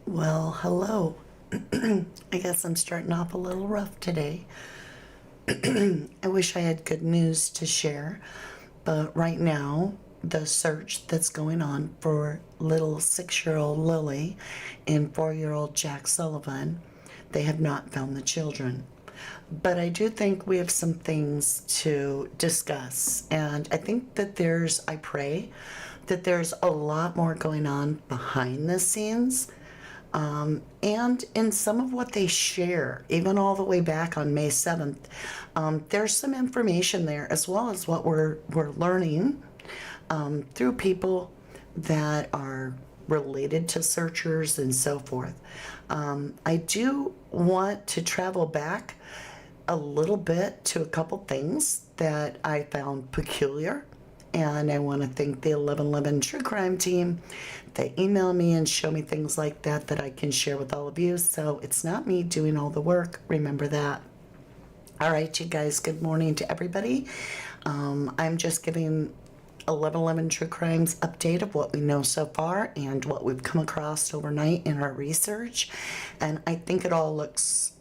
Well, hello. I guess I'm starting off a little rough today. I wish I had good news to share, but right now, the search that's going on for little 6-year-old Lilly and 4-year-old Jack Sullivan, they have not found the children. But I do think we have some things to discuss, and I pray that there's a lot more going on behind the scenes, and in some of what they share, even all the way back on May 7th, there's some information there as well as what we're learning through people that are related to searchers and so forth. I do want to travel back a little bit to a couple things that I found peculiar. And I want to thank the 1111 True Crime team. They email me and show me things like that I can share with all of you. So it's not me doing all the work. Remember that. All right, you guys, good morning to everybody. I'm just giving 1111 True Crime's update of what we know so far and what we've come across overnight in our research. And I think it all looks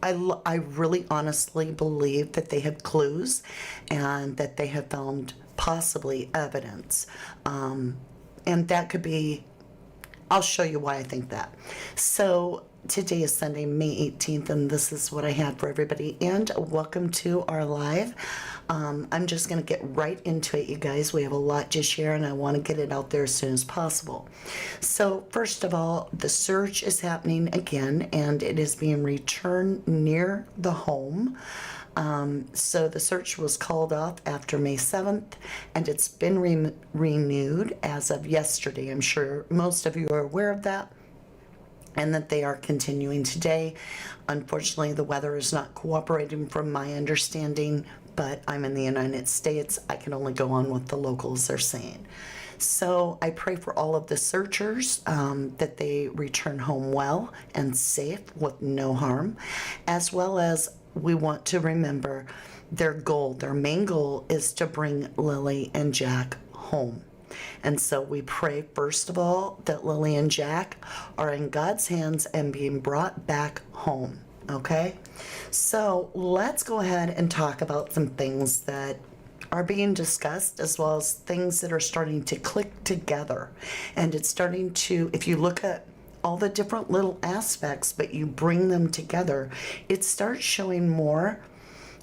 I really honestly believe that they have clues and that they have found possibly evidence. And that could be, I'll show you why I think that. So today is Sunday, May 18th, and this is what I had for everybody. And welcome to our live. I'm just going to get right into it, you guys. We have a lot to share, and I want to get it out there as soon as possible. So first of all, the search is happening again, and it is being returned near the home. So the search was called off after May 7th, and it's been renewed as of yesterday. I'm sure most of you are aware of that, and that they are continuing today. Unfortunately, the weather is not cooperating from my understanding, but I'm in the United States. I can only go on what the locals are saying. So I pray for all of the searchers that they return home well and safe with no harm, as well as we want to remember their main goal is to bring Lily and Jack home. And so we pray, first of all, that Lily and Jack are in God's hands and being brought back home, okay? So let's go ahead and talk about some things that are being discussed, as well as things that are starting to click together. And it's starting to, if you look at all the different little aspects, but you bring them together, it starts showing more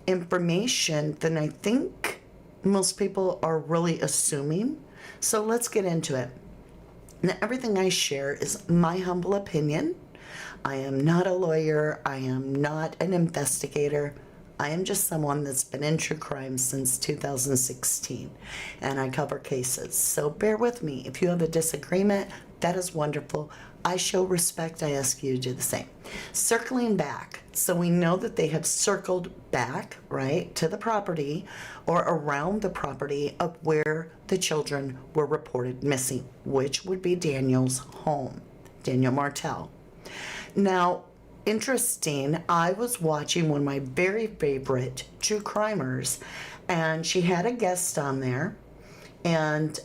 information than I think most people are really assuming. So let's get into it. Now, everything I share is my humble opinion. I am not a lawyer. I am not an investigator. I am just someone that's been in true crime since 2016, and I cover cases. So bear with me. If you have a disagreement, that is wonderful. I show respect. I ask you to do the same. Circling back. So we know that they have circled back, right, to the property or around the property of where the children were reported missing, which would be Daniel's home, Daniel Martell. Now, interesting, I was watching one of my very favorite true crimers, and she had a guest on there, and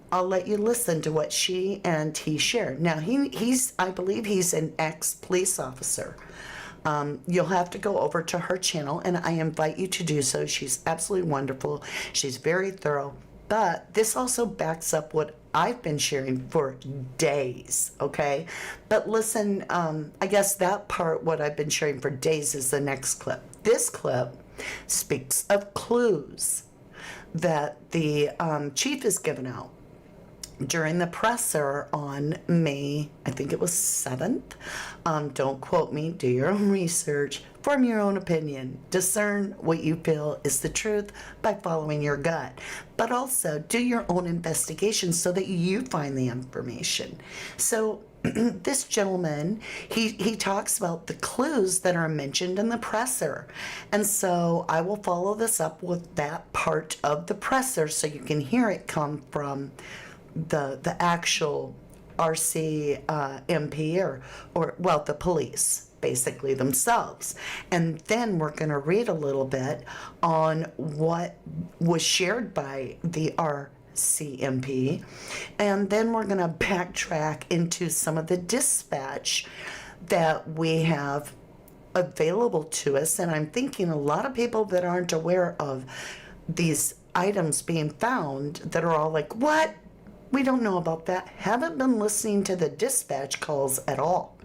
I'll let you listen to what she and he shared. Now, I believe he's an ex-police officer. You'll have to go over to her channel, and I invite you to do so. She's absolutely wonderful. She's very thorough. But this also backs up what I've been sharing for days, okay? But listen, I guess that part, what I've been sharing for days, is the next clip. This clip speaks of clues that the chief has given out during the presser on May, I think it was 7th. Don't quote me, do your own research, form your own opinion, discern what you feel is the truth by following your gut, but also do your own investigation so that you find the information. So this gentleman, he talks about the clues that are mentioned in the presser. And so I will follow this up with that part of the presser so you can hear it come from the actual RCMP or the police, basically themselves. And then we're going to read a little bit on what was shared by the RCMP. And then we're going to backtrack into some of the dispatch that we have available to us. And I'm thinking a lot of people that aren't aware of these items being found that are all like, what? We don't know about that. Haven't been listening to the dispatch calls at all.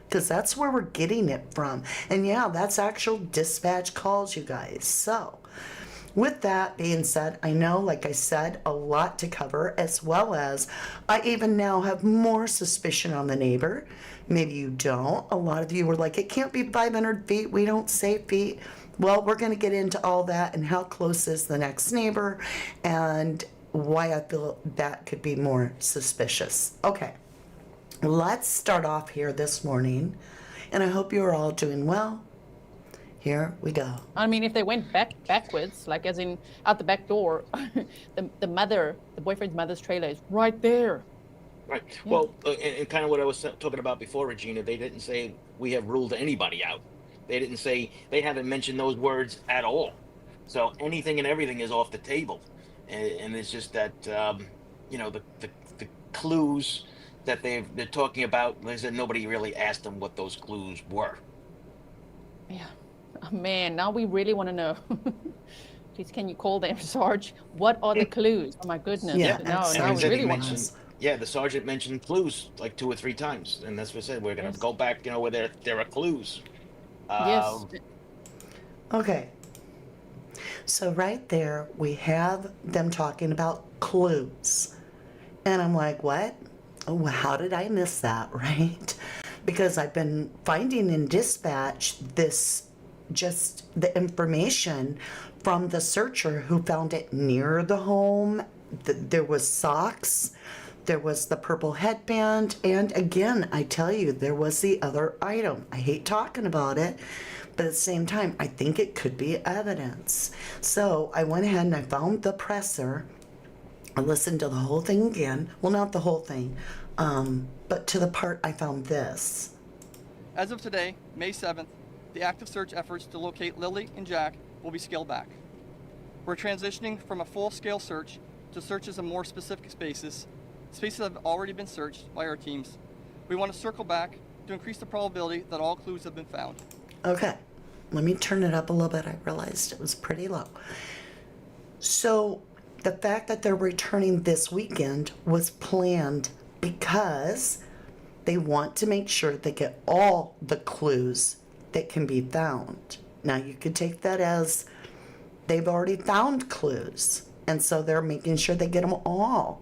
Because that's where we're getting it from. And yeah, that's actual dispatch calls, you guys. So, with that being said, I know, like I said, a lot to cover, as well as I even now have more suspicion on the neighbor. Maybe you don't. A lot of you were like, it can't be 500 feet. We don't say feet. Well, we're going to get into all that and how close is the next neighbor and why I feel that could be more suspicious. Okay. Let's start off here this morning, and I hope you're all doing well. Here we go. I mean, if they went backwards, like as in out the back door, the boyfriend's mother's trailer is right there. Right. Yeah. Well, and kind of what I was talking about before, Regina, they didn't say we have ruled anybody out. They didn't say, they haven't mentioned those words at all. So anything and everything is off the table. And it's just that, you know, the clues that they're talking about, they said nobody really asked them what those clues were. Yeah. Oh, man, now we really want to know. Please, can you call them, Sarge? What are the clues? Oh my goodness. Yeah, Now we Sergeant really want to know. mentioned- Yeah, the sergeant mentioned clues like 2 or 3 times, and that's what I said. We're gonna Yes. go back, you know, where there are clues. Yes. Okay. So right there, we have them talking about clues. And I'm like, what? Oh, how did I miss that, right? Because I've been finding in dispatch just the information from the searcher who found it near the home. There was socks, there was the purple headband, and again, I tell you, there was the other item. I hate talking about it, but at the same time, I think it could be evidence. So I went ahead and I found the presser. I listened to the whole thing again. Well, not the whole thing, but to the part I found this. As of today, May 7th, the active search efforts to locate Lilly and Jack will be scaled back. We're transitioning from a full-scale search to searches of more specific spaces that have already been searched by our teams. We want to circle back to increase the probability that all clues have been found. Okay, let me turn it up a little bit. I realized it was pretty low. So the fact that they're returning this weekend was planned because they want to make sure they get all the clues that can be found. Now you could take that as they've already found clues, and so they're making sure they get them all.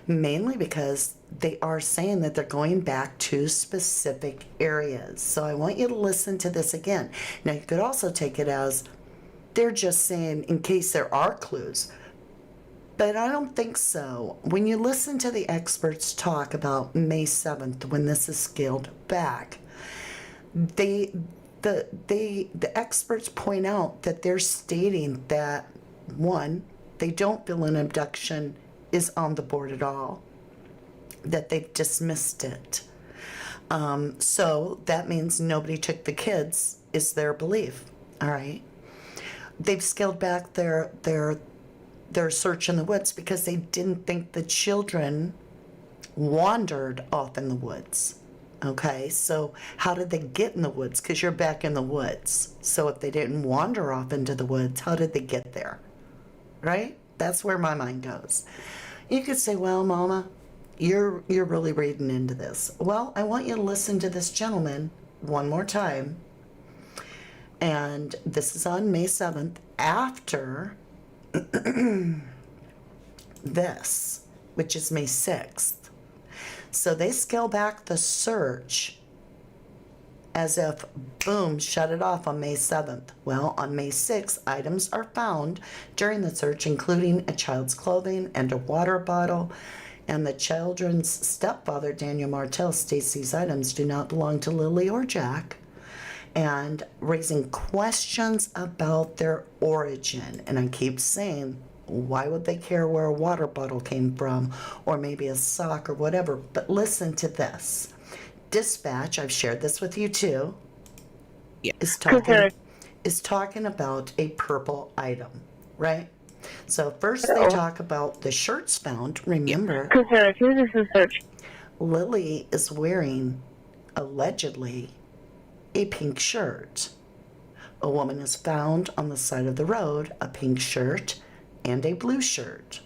Mainly because they are saying that they're going back to specific areas. So I want you to listen to this again. Now you could also take it as they're just saying in case there are clues. But I don't think so. When you listen to the experts talk about May 7th, when this is scaled back, the experts point out that they're stating that, one, they don't feel an abduction is on the board at all, that they've dismissed it. So that means nobody took the kids, is their belief. All right. They've scaled back their search in the woods because they didn't think the children wandered off in the woods. Okay, so how did they get in the woods? Because you're back in the woods. So if they didn't wander off into the woods, how did they get there? Right? That's where my mind goes. You could say, well, Mama, you're really reading into this. Well, I want you to listen to this gentleman one more time. And this is on May 7th after this, which is May 6th. So they scale back the search as if, boom, shut it off on May 7th. Well, on May 6th, items are found during the search, including a child's clothing and a water bottle. And the children's stepfather, Daniel Martell, states these items do not belong to Lilly or Jack, and raising questions about their origin. And I keep saying, why would they care where a water bottle came from, or maybe a sock or whatever? But listen to this. Dispatch, I've shared this with you too, is talking about a purple item, right? So first they talk about the shirts found. Remember, This is search. Lilly is wearing, allegedly, a pink shirt. A woman is found on the side of the road, a pink shirt and a blue shirt.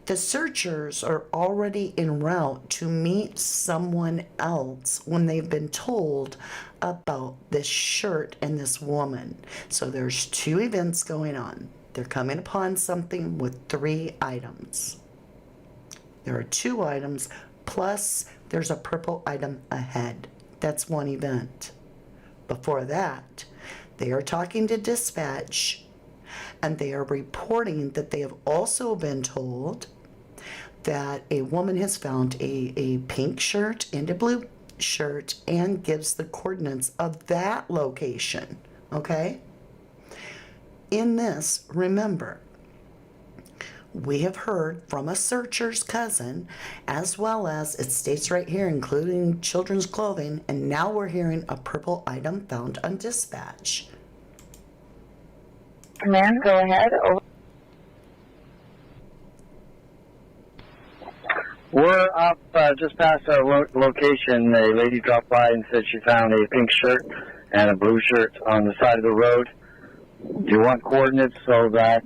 The searchers are already en route to meet someone else when they've been told about this shirt and this woman. So there's two events going on. They're coming upon something with 3 items. There are 2 items, plus there's a purple item ahead. That's one event. Before that, they are talking to dispatch, and they are reporting that they have also been told that a woman has found a pink shirt and a blue shirt and gives the coordinates of that location. Okay? In this, remember, we have heard from a searcher's cousin, as well as it states right here, including children's clothing, and now we're hearing a purple item found on dispatch. Command, go ahead. Over. We're up just past our location. A lady dropped by and said she found a pink shirt and a blue shirt on the side of the road. Do you want coordinates so that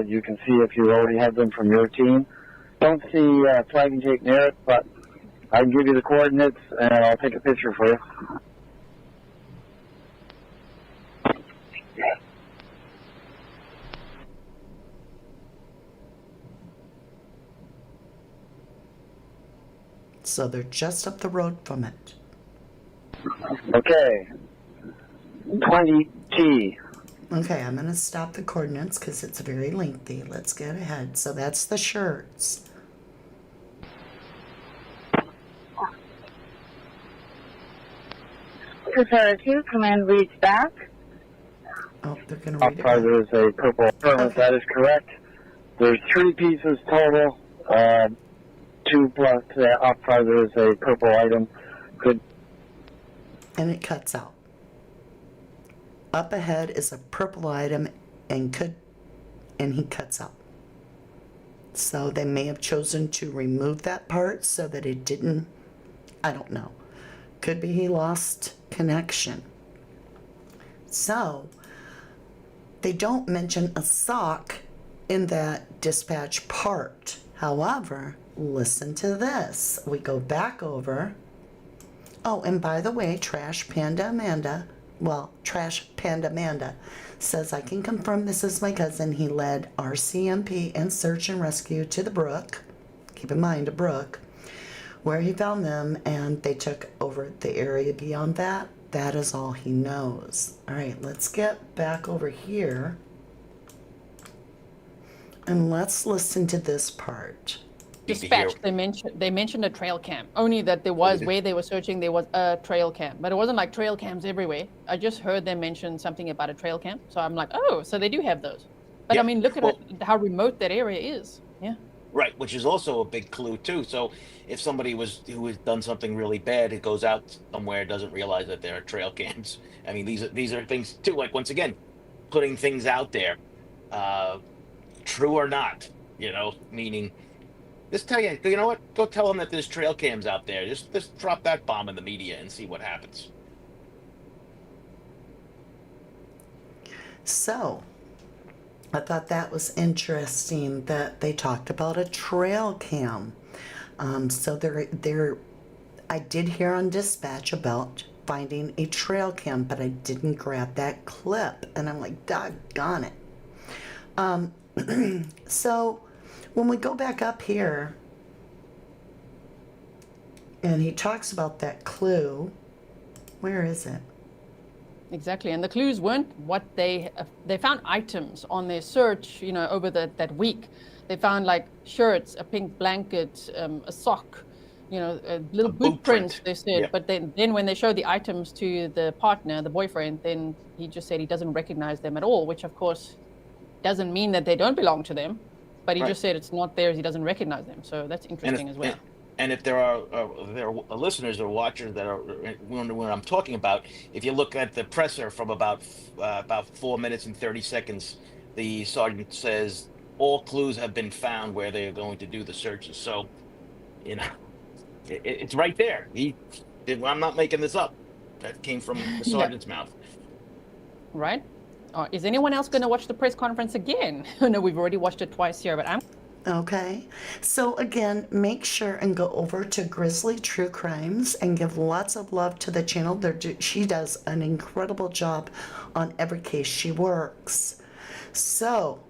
you can see if you already have them from your team? Don't see flag and tape near it, but I can give you the coordinates and I'll take a picture for you. So they're just up the road from it. Okay. 20T. Okay, I'm going to stop the coordinates because it's very lengthy. Let's get ahead. So that's the shirts. Two, command reads back. Oh, they're going to Up read it. front there is a purple permit. Okay. That is correct. There's 3 pieces total. 2 plus up front there is a purple item. Could And it cuts out. Up ahead is a purple item and he cuts out. So they may have chosen to remove that part so that it didn't, I don't know. Could be he lost connection. So they don't mention a sock in that dispatch part. However, listen to this. We go back over. Oh, and by the way, Trash Panda Amanda says, I can confirm this is my cousin. He led RCMP and search and rescue to the brook. Keep in mind, a brook, where he found them, and they took over the area beyond that. That is all he knows. All right, let's get back over here. And let's listen to this part. Dispatch, they mentioned a trail cam. Only that there was, where they were searching, there was a trail cam. But it wasn't like trail cams everywhere. I just heard them mention something about a trail cam. So I'm like, oh, so they do have those. But Yeah, I mean, look at how remote that area is. Yeah. Right, which is also a big clue too. So if somebody who has done something really bad, it goes out somewhere, doesn't realize that there are trail cams. I mean, these are things too. Like, once again, putting things out there, true or not, meaning. Just tell you know what? Go tell them that there's trail cams out there. Just drop that bomb in the media and see what happens. So, I thought that was interesting that they talked about a trail cam. So I did hear on dispatch about finding a trail cam, but I didn't grab that clip, and I'm like, doggone it. So. When we go back up here, and he talks about that clue, where is it? Exactly, and the clues weren't what they found items on their search, over that week. They found like shirts, a pink blanket, a sock, a little boot print, they said. Yeah. But then when they showed the items to the partner, the boyfriend, then he just said he doesn't recognize them at all, which of course doesn't mean that they don't belong to them. But he just said it's not theirs. He doesn't recognize them. So that's interesting as well. And if there are listeners or watchers that are when I'm talking about, if you look at the presser from about 4 minutes and 30 seconds, the sergeant says all clues have been found where they are going to do the searches. So, you know, it's right there. I'm not making this up. That came from the Yeah. sergeant's mouth. Right? Is anyone else going to watch the press conference again? No, we've already watched it twice here, but I'm Okay, so again, make sure and go over to Grizzly True Crimes and give lots of love to the channel. She does an incredible job on every case she works. So,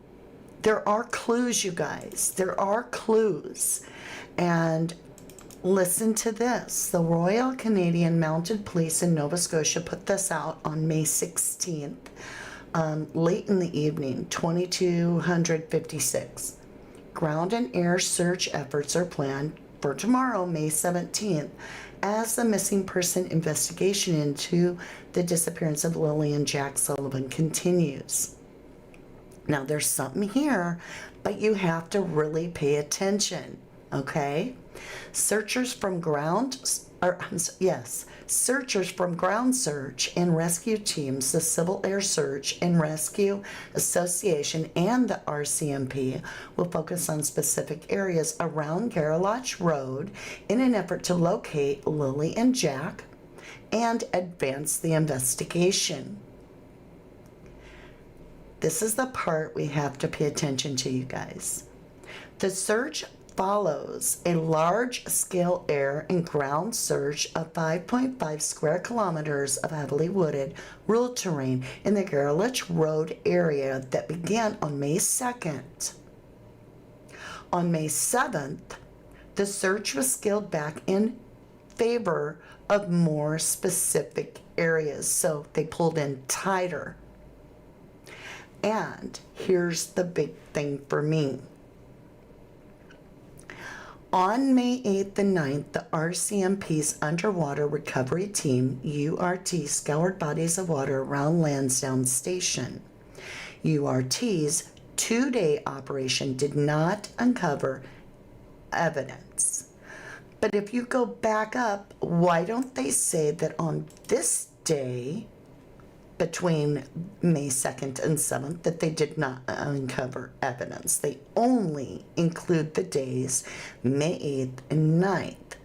there are clues, you guys. There are clues. And listen to this. The Royal Canadian Mounted Police in Nova Scotia put this out on May 16th, late in the evening, 2256. Ground and air search efforts are planned for tomorrow, May 17th, as the missing person investigation into the disappearance of Lilly and Jack Sullivan continues. Now, there's something here, but you have to really pay attention, okay? Searchers from ground search and rescue teams, the Civil Air Search and Rescue Association, and the RCMP will focus on specific areas around Garaloch Road in an effort to locate Lilly and Jack and advance the investigation. This is the part we have to pay attention to, you guys. The search follows a large-scale air and ground search of 5.5 square kilometers of heavily wooded rural terrain in the Garaloch Road area that began on May 2nd. On May 7th, the search was scaled back in favor of more specific areas, so they pulled in tighter. And here's the big thing for me. On May 8th and 9th, the RCMP's Underwater Recovery Team, URT, scoured bodies of water around Lansdowne Station. URT's two-day operation did not uncover evidence. But if you go back up, why don't they say that on this day, between May 2nd and 7th, that they did not uncover evidence? They only include the days May 8th and 9th.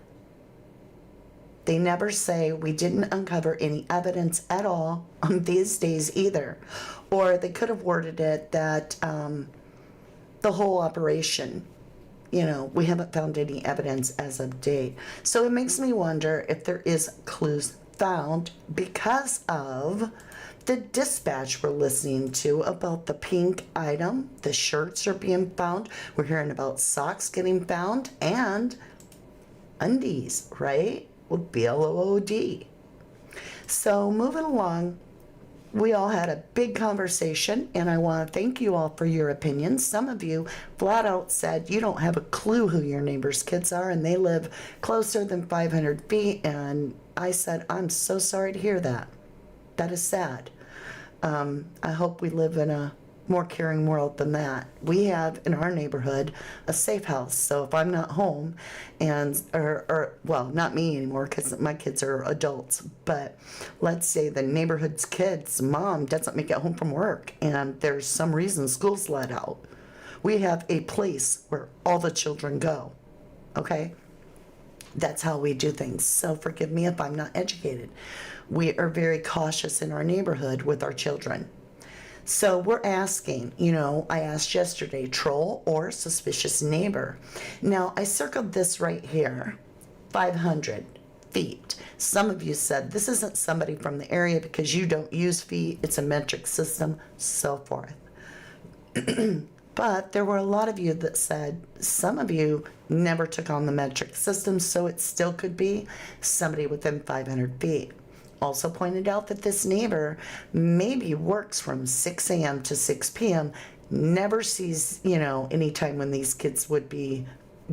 They never say we didn't uncover any evidence at all on these days either. Or they could have worded it that the whole operation, we haven't found any evidence as of date. So it makes me wonder if there is clues found because of the dispatch we're listening to about the pink item. The shirts are being found. We're hearing about socks getting found and undies, right? With BLOOD. So moving along, we all had a big conversation, and I want to thank you all for your opinions. Some of you flat out said you don't have a clue who your neighbor's kids are, and they live closer than 500 feet, and I said, I'm so sorry to hear that. That is sad. I hope we live in a more caring world than that. We have in our neighborhood a safe house. So if I'm not home well, not me anymore because my kids are adults, but let's say the neighborhood's kids' mom doesn't make it home from work and there's some reason school's let out. We have a place where all the children go. Okay? That's how we do things. So forgive me if I'm not educated. We are very cautious in our neighborhood with our children. So we're asking, I asked yesterday, troll or suspicious neighbor. Now, I circled this right here, 500 feet. Some of you said this isn't somebody from the area because you don't use feet, it's a metric system, so forth. But there were a lot of you that said some of you never took on the metric system, so it still could be somebody within 500 feet. Also pointed out that this neighbor maybe works from 6 a.m. to 6 p.m., never sees, any time when these kids would be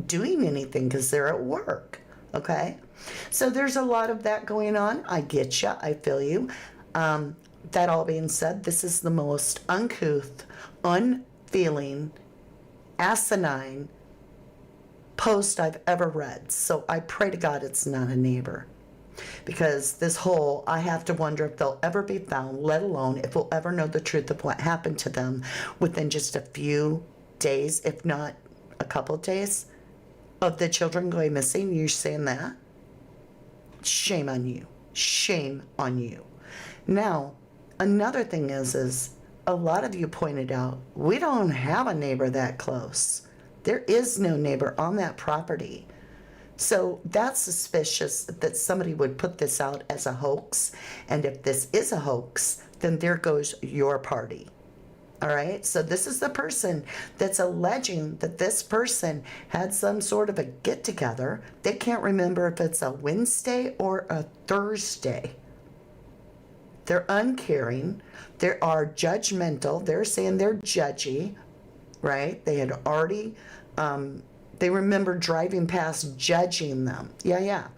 doing anything because they're at work, okay? So there's a lot of that going on. I get you. I feel you. That all being said, this is the most uncouth, unfeeling, asinine post I've ever read. So I pray to God it's not a neighbor. Because this whole, I have to wonder if they'll ever be found, let alone if we'll ever know the truth of what happened to them within just a few days, if not a couple days, of the children going missing. You're saying that? Shame on you. Shame on you. Now, another thing is a lot of you pointed out, we don't have a neighbor that close. There is no neighbor on that property. So that's suspicious that somebody would put this out as a hoax. And if this is a hoax, then there goes your party. All right? So this is the person that's alleging that this person had some sort of a get-together. They can't remember if it's a Wednesday or a Thursday. They're uncaring. They are judgmental. They're saying they're judgy, right? They had already, they remember driving past judging them. Yeah.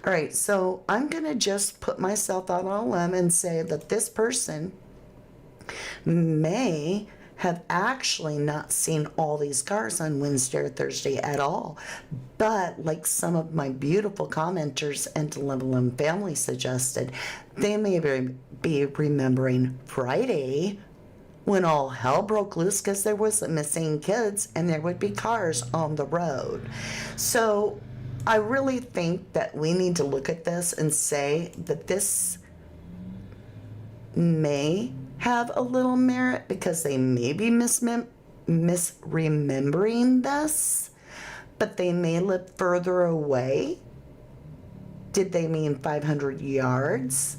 All right, so I'm going to just put myself out on a limb and say that this person may have actually not seen all these cars on Wednesday or Thursday at all. But like some of my beautiful commenters and Sullivan family suggested, they may be remembering Friday when all hell broke loose because there was missing kids and there would be cars on the road. So I really think that we need to look at this and say that this may have a little merit because they may be misremembering this, but they may live further away. Did they mean 500 yards?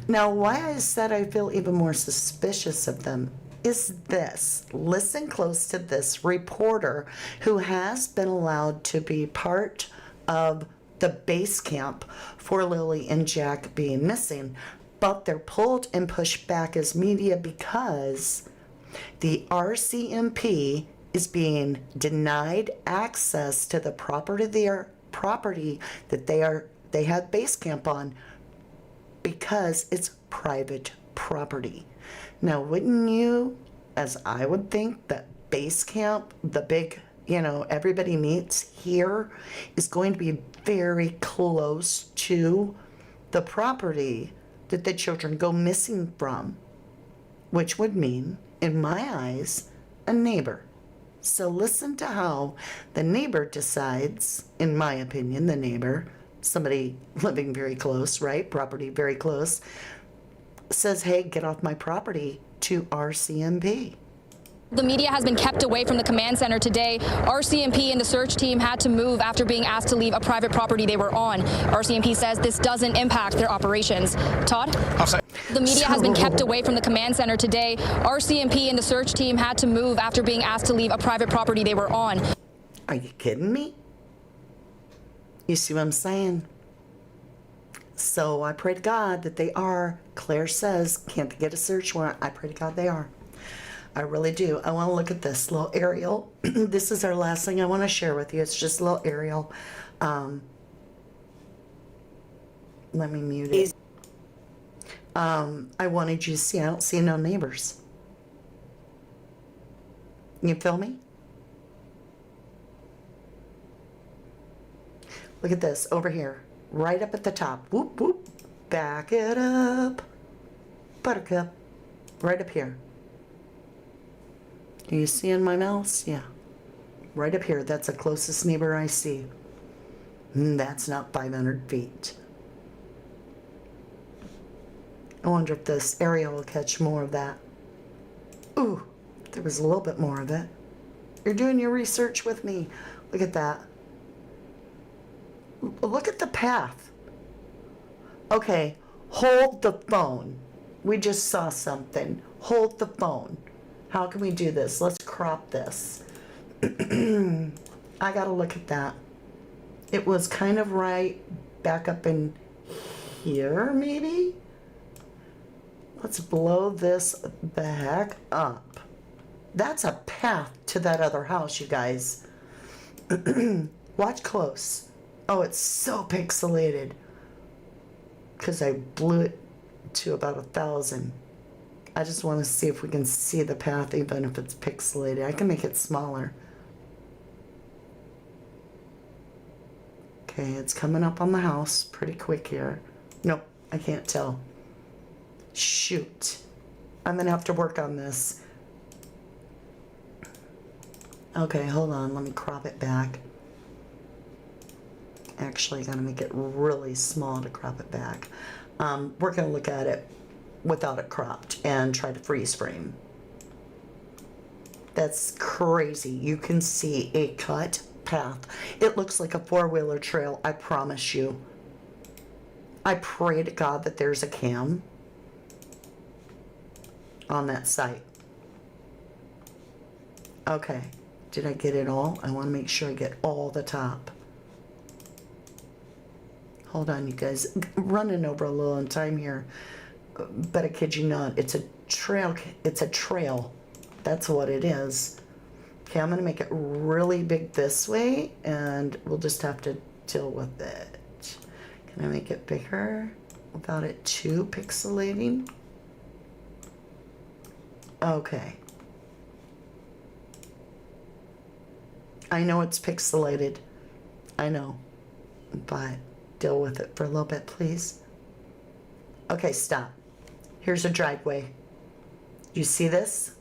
Now, why I said I feel even more suspicious of them is this. Listen close to this reporter who has been allowed to be part of the base camp for Lilly and Jack being missing. But they're pulled and pushed back as media because the RCMP is being denied access to the property that they have base camp on because it's private property. Now, wouldn't you, as I would think, that base camp, the big, everybody meets here, is going to be very close to the property that the children go missing from, which would mean, in my eyes, a neighbor. So listen to how the neighbor decides, in my opinion, the neighbor, somebody living very close, right? Property very close, says, hey, get off my property to RCMP. The media has been kept away from the command center today. RCMP and the search team had to move after being asked to leave a private property they were on. RCMP says this doesn't impact their operations. Todd? The media has been kept away from the command center today. RCMP and the search team had to move after being asked to leave a private property they were on. Are you kidding me? You see what I'm saying? So I pray to God that they are. Claire says, can't they get a search warrant? I pray to God they are. I really do. I want to look at this little Ariel. This is our last thing I want to share with you. It's just a little Ariel. Let me mute it. I wanted you to see, I don't see no neighbors. You feel me? Look at this over here, right up at the top. Whoop, whoop. Back it up. Buttercup. Right up here. Do you see in my mouse? Yeah. Right up here. That's the closest neighbor I see. That's not 500 feet. I wonder if this Ariel will catch more of that. Ooh, there was a little bit more of it. You're doing your research with me. Look at that. Look at the path. Okay, hold the phone. We just saw something. Hold the phone. How can we do this? Let's crop this. I gotta look at that. It was kind of right back up in here, maybe? Let's blow this the heck up. That's a path to that other house, you guys. Watch close. Oh, it's so pixelated. Because I blew it to about 1,000. I just want to see if we can see the path even if it's pixelated. I can make it smaller. Okay, it's coming up on the house pretty quick here. Nope, I can't tell. Shoot. I'm going to have to work on this. Okay, hold on. Let me crop it back. Actually, I gotta make it really small to crop it back. We're gonna look at it without it cropped and try to freeze frame. That's crazy. You can see a cut path. It looks like a four-wheeler trail, I promise you. I pray to God that there's a cam on that site. Okay, did I get it all? I want to make sure I get all the top. Hold on, you guys. I'm running over a little in time here, but I kid you not, it's a trail. It's a trail. That's what it is. Okay, I'm gonna make it really big this way, and we'll just have to deal with it. Can I make it bigger without it too pixelating? Okay. I know it's pixelated. I know. But deal with it for a little bit, please. Okay, stop. Here's a driveway. You see this?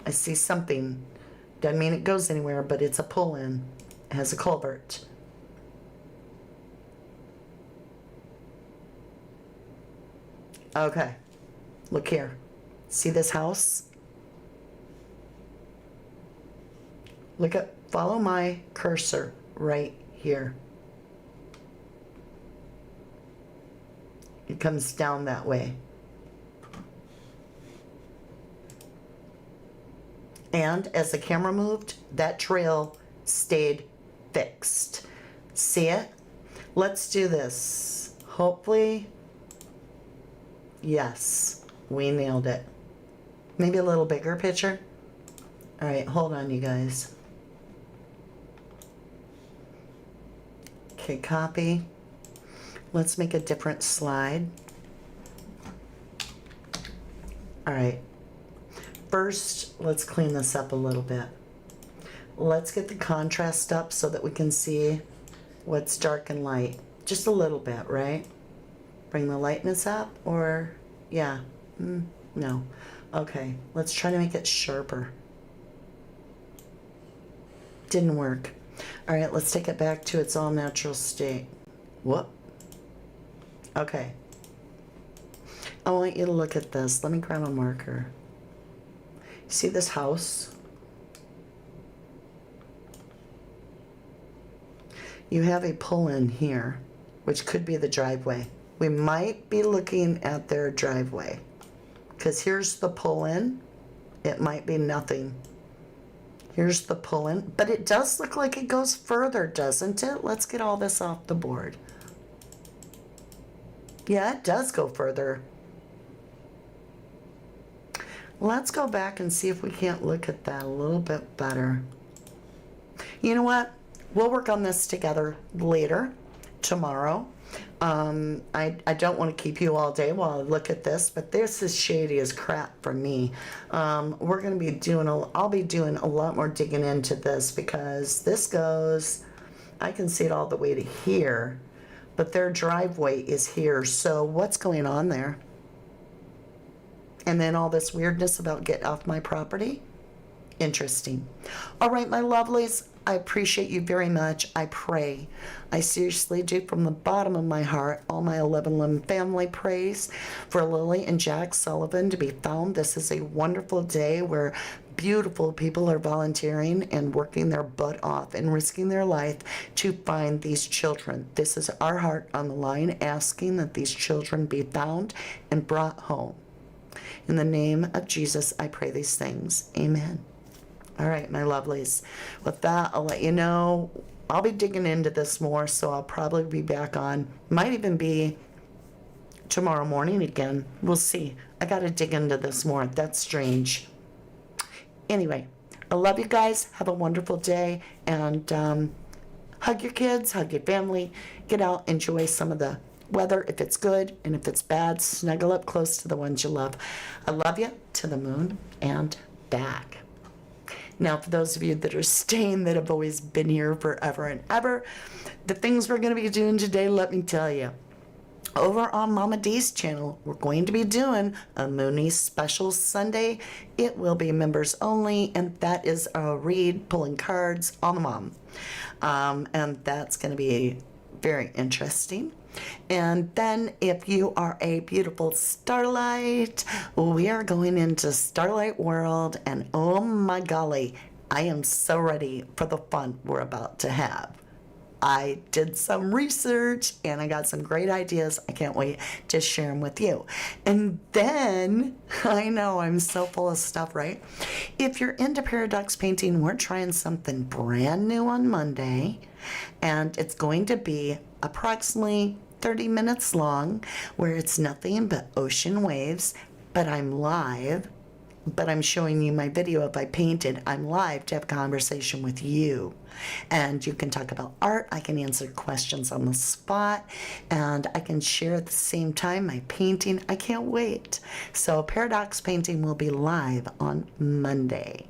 I see something. Doesn't mean it goes anywhere, but it's a pull-in. It has a culvert. Okay. Look here. See this house? Look at, follow my cursor right here. It comes down that way. And as the camera moved, that trail stayed fixed. See it? Let's do this. Hopefully, yes, we nailed it. Maybe a little bigger picture. All right, hold on, you guys. Okay, copy. Let's make a different slide. All right. First, let's clean this up a little bit. Let's get the contrast up so that we can see what's dark and light. Just a little bit, right? Bring the lightness up, or, yeah, no. Okay, let's try to make it sharper. Didn't work. All right, let's take it back to its all natural state. Whoop. Okay. I want you to look at this. Let me grab a marker. See this house? You have a pull-in here, which could be the driveway. We might be looking at their driveway, because here's the pull-in. It might be nothing. Here's the pull-in, but it does look like it goes further, doesn't it? Let's get all this off the board. Yeah, it does go further. Let's go back and see if we can't look at that a little bit better. You know what? We'll work on this together later, tomorrow. I don't want to keep you all day while I look at this, but this is shady as crap for me. We're going to be doing, I'll be doing a lot more digging into this, because this goes, I can see it all the way to here, but their driveway is here. So what's going on there? And then all this weirdness about get off my property. Interesting. All right, my lovelies, I appreciate you very much. I pray. I seriously do, from the bottom of my heart. All my 11 Limb family prays for Lilly and Jack Sullivan to be found. This is a wonderful day where beautiful people are volunteering and working their butt off and risking their life to find these children. This is our heart on the line, asking that these children be found and brought home. In the name of Jesus, I pray these things. Amen. All right, my lovelies. With that, I'll let you know. I'll be digging into this more, so I'll probably be back on. Might even be tomorrow morning again. We'll see. I got to dig into this more. That's strange. Anyway, I love you guys. Have a wonderful day. And hug your kids, hug your family. Get out, enjoy some of the weather if it's good, and if it's bad, snuggle up close to the ones you love. I love you to the moon and back. Now, for those of you that are staying, that have always been here forever and ever, the things we're going to be doing today, let me tell you. over on Mama D's channel, we're going to be doing a Mooney Special Sunday. It will be members only, and that is a read pulling cards on the mom. And that's going to be very interesting. And then if you are a beautiful starlight, we are going into Starlight World, and oh my golly, I am so ready for the fun we're about to have. I did some research and I got some great ideas. I can't wait to share them with you. And then, I know I'm so full of stuff, right? If you're into paradox painting, we're trying something brand new on Monday, and it's going to be approximately 30 minutes long, where it's nothing but ocean waves, but I'm live. But I'm showing you my video if I painted. I'm live to have a conversation with you. And you can talk about art. I can answer questions on the spot. And I can share at the same time my painting. I can't wait. So Paradox Painting will be live on Monday.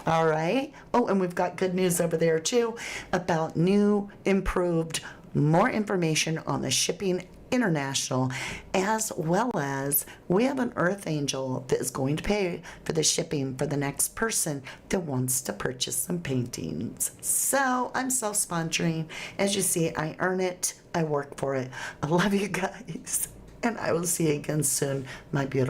All right. Oh, and we've got good news over there too about new, improved, more information on the shipping international, as well as we have an earth angel that is going to pay for the shipping for the next person that wants to purchase some paintings. So I'm self-sponsoring. As you see, I earn it. I work for it. I love you guys. And I will see you again soon, my beautiful